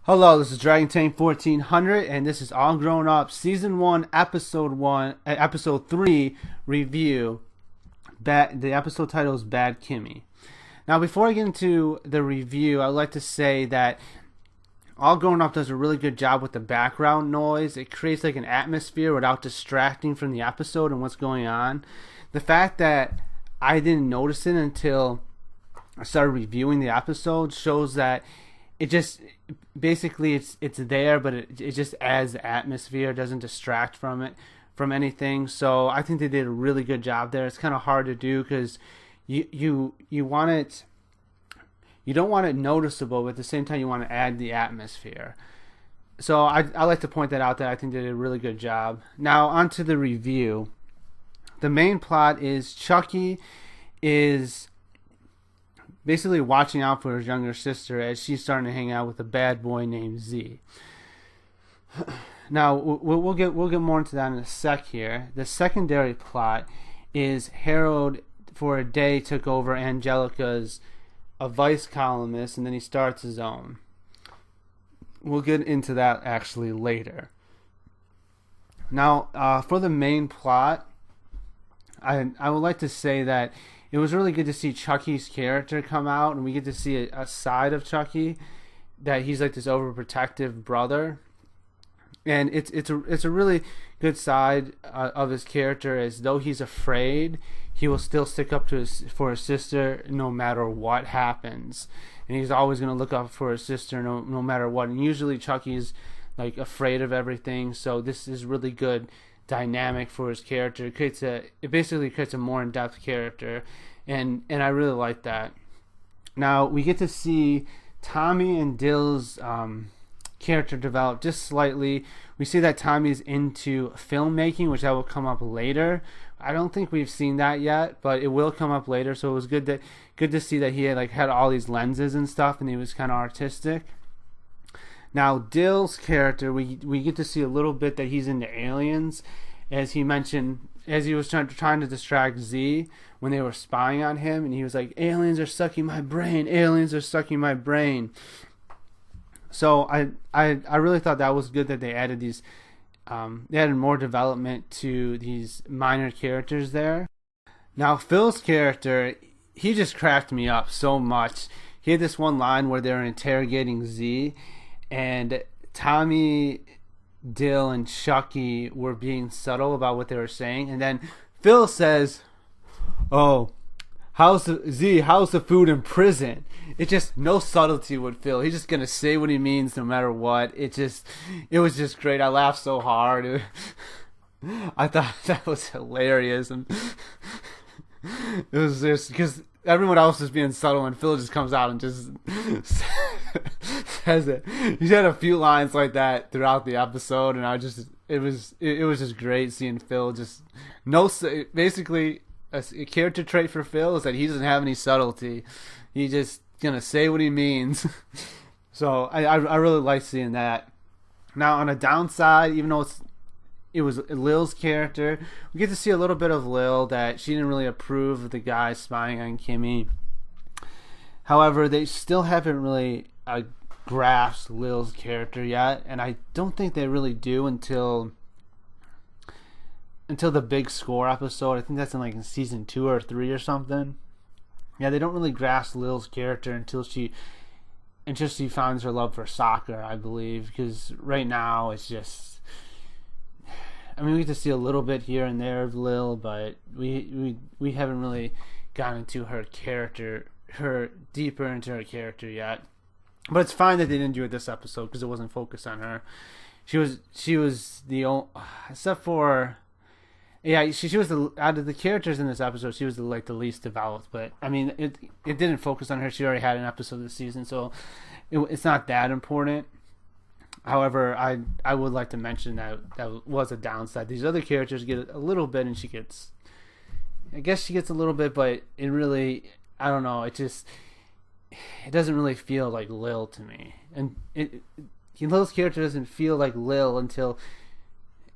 Hello, this is Dragon Tank 1400, and this is All Grown Up Season 1, Episode 3 review. The episode title is Bad Kimi. Now, before I get into the review, I'd like to say that All Grown Up does a really good job with the background noise. It creates like an atmosphere without distracting from the episode and what's going on. The fact that I didn't notice it until I started reviewing the episode shows that it just basically it's there, but it just adds the atmosphere. It doesn't distract from anything. So I think they did a really good job there. It's kind of hard to do because you want it, you don't want it noticeable, but at the same time you want to add the atmosphere. So I like to point that out, that I think they did a really good job. Now on to the review. The main plot is Chucky is basically watching out for his younger sister as she's starting to hang out with a bad boy named Z. Now we'll get more into that in a sec here. The secondary plot is Harold for a day took over Angelica's a Vice columnist, and then he starts his own. We'll get into that actually later. Now for the main plot, I would like to say that it was really good to see Chucky's character come out, and we get to see a side of Chucky, that he's like this overprotective brother, and it's a really good side of his character. As though he's afraid, he will still stick up for his sister no matter what happens, and he's always going to look up for his sister no matter what. And usually Chucky's like afraid of everything, so this is really good dynamic for his character. It basically creates a more in-depth character, and I really like that. Now we get to see Tommy and Dill's character develop just slightly. We see that Tommy's into filmmaking, which that will come up later. I don't think we've seen that yet, but it will come up later. So it was good to see that he had all these lenses and stuff, and he was kind of artistic. Now Dill's character, we get to see a little bit that he's into aliens, as he mentioned, as he was trying to distract Z when they were spying on him, and he was like, aliens are sucking my brain, aliens are sucking my brain. So I really thought that was good that they added these, they added more development to these minor characters there. Now Phil's character, he just cracked me up so much. He had this one line where they were interrogating Z, and Tommy, Dill, and Chucky were being subtle about what they were saying, and then Phil says, "Oh, how's the food in prison?" It's just no subtlety with Phil. He's just gonna say what he means no matter what. It was just great. I laughed so hard. I thought that was hilarious, and it was just because everyone else is being subtle, and Phil just comes out and just says it. He's had a few lines like that throughout the episode, and it was just great seeing Phil just basically a character trait for Phil is that he doesn't have any subtlety. He just gonna say what he means. So I really like seeing that. Now on a downside, even though it was Lil's character, we get to see a little bit of Lil, that she didn't really approve of the guy spying on Kimi. However, they still haven't really grasped Lil's character yet, and I don't think they really do until the big score episode. I think that's in season 2 or 3 or something. Yeah, they don't really grasp Lil's character until she finds her love for soccer, I believe, because right now it's just, I mean, we get to see a little bit here and there of Lil, but we haven't really gotten into her deeper into her character yet. But it's fine that they didn't do it this episode because it wasn't focused on her. She was the only, except for, yeah, she was out of the characters in this episode, she was the least developed. But I mean, it didn't focus on her. She already had an episode this season, so it's not that important. However, I would like to mention that was a downside. These other characters get a little bit, and she gets a little bit, but it really, I don't know, it doesn't really feel like Lil to me. And Lil's character doesn't feel like Lil until,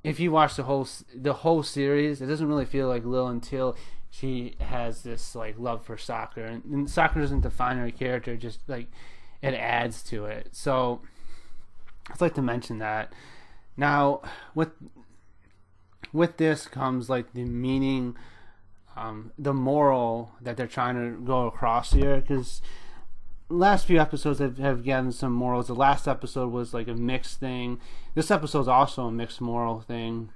if you watch the whole series, it doesn't really feel like Lil until she has this love for soccer, and soccer doesn't define her character, just it adds to it. So I'd like to mention that. Now, with this comes like the meaning, the moral that they're trying to go across here, because last few episodes have gotten some morals. The last episode was like a mixed thing. This episode is also a mixed moral thing,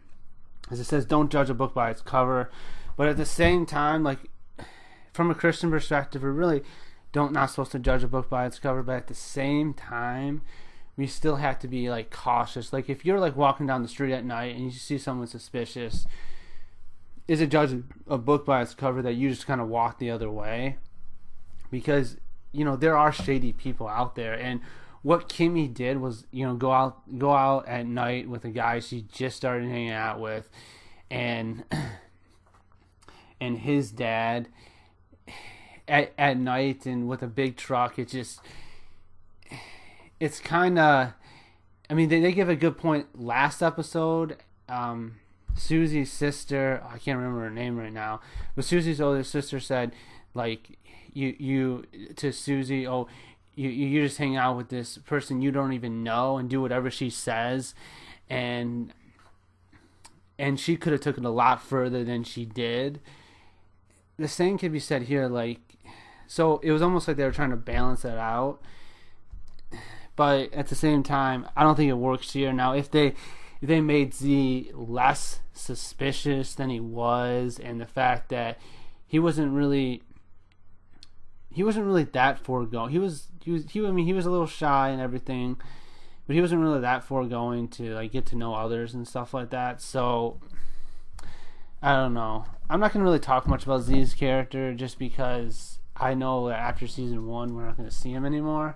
as it says, don't judge a book by its cover. But at the same time, like from a Christian perspective, we're really not supposed to judge a book by its cover. But at the same time, we still have to be like cautious. Like if you're like walking down the street at night and you see someone suspicious, is it judging a book by its cover that you just kind of walk the other way? Because there are shady people out there, and what Kimi did was go out at night with a guy she just started hanging out with, and his dad at night and with a big truck. It's kind of, I mean, they give a good point last episode. Susie's sister, I can't remember her name right now, but Susie's older sister said, like, you to Susie, oh, you just hang out with this person you don't even know and do whatever she says, and she could have took it a lot further than she did. The same can be said here, like, so it was almost like they were trying to balance that out, but at the same time, I don't think it works here. Now, if they made Z less suspicious than he was, and the fact that he wasn't really that foregoing. He was a little shy and everything, but he wasn't really that foregoing to like get to know others and stuff like that. So I don't know. I'm not gonna really talk much about Z's character just because I know that after season 1 we're not gonna see him anymore.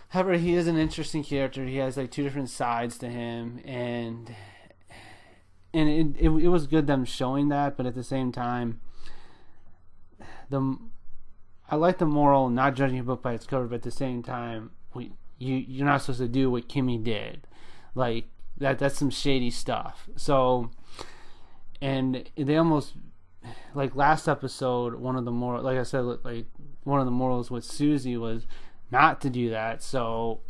However, he is an interesting character. He has like 2 different sides to him, and it was good them showing that, but at the same time, I like the moral, not judging a book by its cover, but at the same time, you're not supposed to do what Kimi did. Like, that's some shady stuff. So, and they almost, like last episode, one of the morals with Susie was not to do that. So,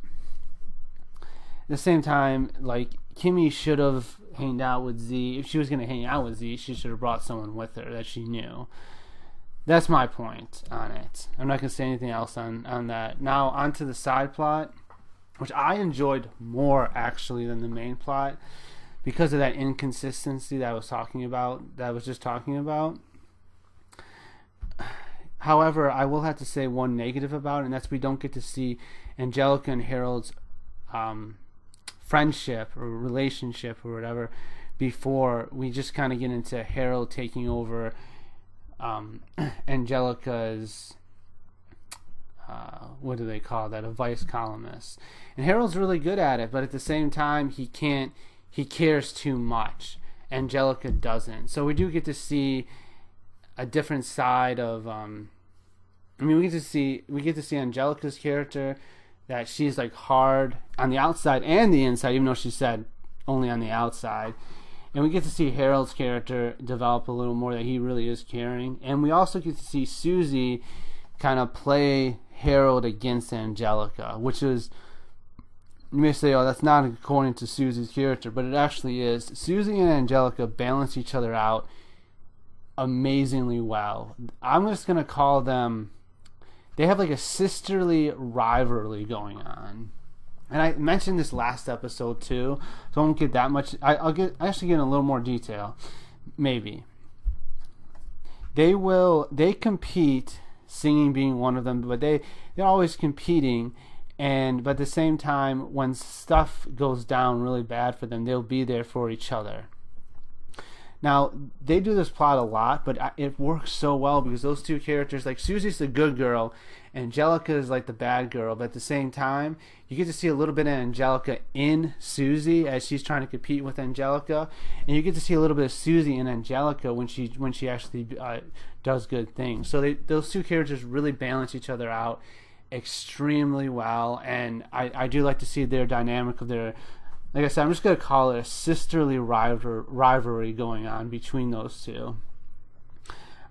at the same time, like, Kimi should have hanged out with Z. If she was going to hang out with Z, she should have brought someone with her that she knew. That's my point on it. I'm not going to say anything else on that. Now, onto the side plot, which I enjoyed more, actually, than the main plot, because of that inconsistency that I was just talking about. However, I will have to say one negative about it, and that's we don't get to see Angelica and Harold's friendship or relationship or whatever before. We just kind of get into Harold taking over Angelica's what do they call that, a vice columnist, and Harold's really good at it, but at the same time he cares too much. Angelica doesn't, so we do get to see a different side of we get to see Angelica's character, that she's like hard on the outside and the inside, even though she said only on the outside. And we get to see Harold's character develop a little more, that he really is caring. And we also get to see Susie kind of play Harold against Angelica, which is, you may say, oh, that's not according to Susie's character, but it actually is. Susie and Angelica balance each other out amazingly well. I'm just going to call them, they have like a sisterly rivalry going on. And I mentioned this last episode too, so I won't get that much. I actually get in a little more detail, maybe. They compete, singing being one of them, but they're always competing, but at the same time, when stuff goes down really bad for them, they'll be there for each other. Now, they do this plot a lot, but it works so well because those two characters, like Susie's the good girl, Angelica is like the bad girl, but at the same time, you get to see a little bit of Angelica in Susie as she's trying to compete with Angelica, and you get to see a little bit of Susie in Angelica when she actually does good things. So those two characters really balance each other out extremely well, and I do like to see their dynamic of their, like I said, I'm just going to call it a sisterly rivalry going on between those two.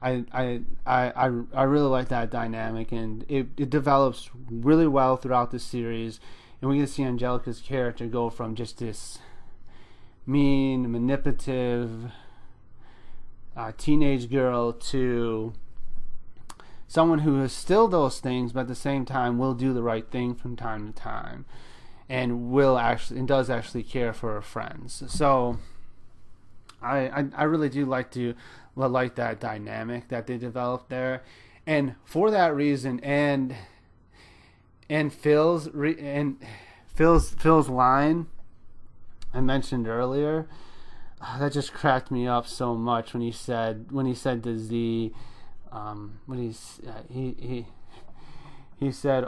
I really like that dynamic, and it develops really well throughout the series. and we get to see Angelica's character go from just this mean, manipulative teenage girl to someone who is still those things, but at the same time will do the right thing from time to time, and does actually care for her friends. So I really do like that dynamic that they developed there, and for that reason, and Phil's line I mentioned earlier, that just cracked me up so much when he said to Z, he said,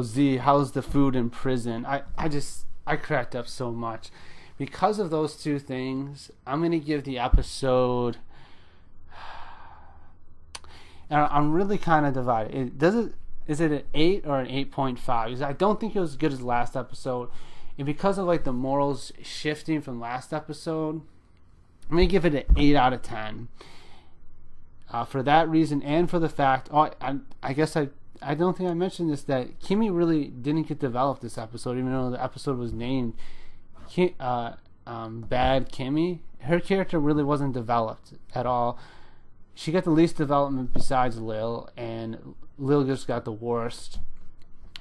Z, how's the food in prison? I cracked up so much because of those two things. I'm gonna give the episode, and I'm really kind of divided. Is it an 8 or an 8.5? I don't think it was as good as last episode, and because of like the morals shifting from last episode, I'm gonna give it an 8 out of 10. For that reason, and for the fact, I guess I don't think I mentioned this, that Kimi really didn't get developed this episode, even though the episode was named Bad Kimi. Her character really wasn't developed at all. She got the least development besides Lil, and Lil just got the worst.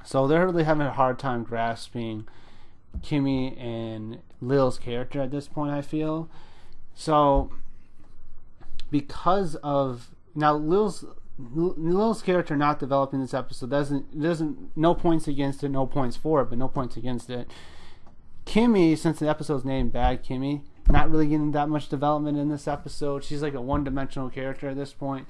So they're really having a hard time grasping Kimi and Lil's character at this point, I feel. So because of now Lil's character not developing this episode doesn't no points against it, no points for it, but no points against it. Kimi, since the episode's named Bad Kimi, not really getting that much development in this episode. She's like a one-dimensional character at this point.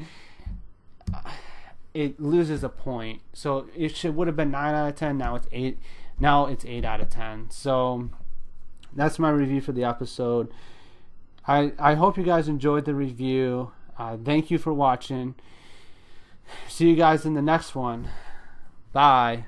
It loses a point, so it would have been 9 out of 10. Now it's 8. Now it's 8 out of 10. So that's my review for the episode. I hope you guys enjoyed the review. Thank you for watching. See you guys in the next one. Bye.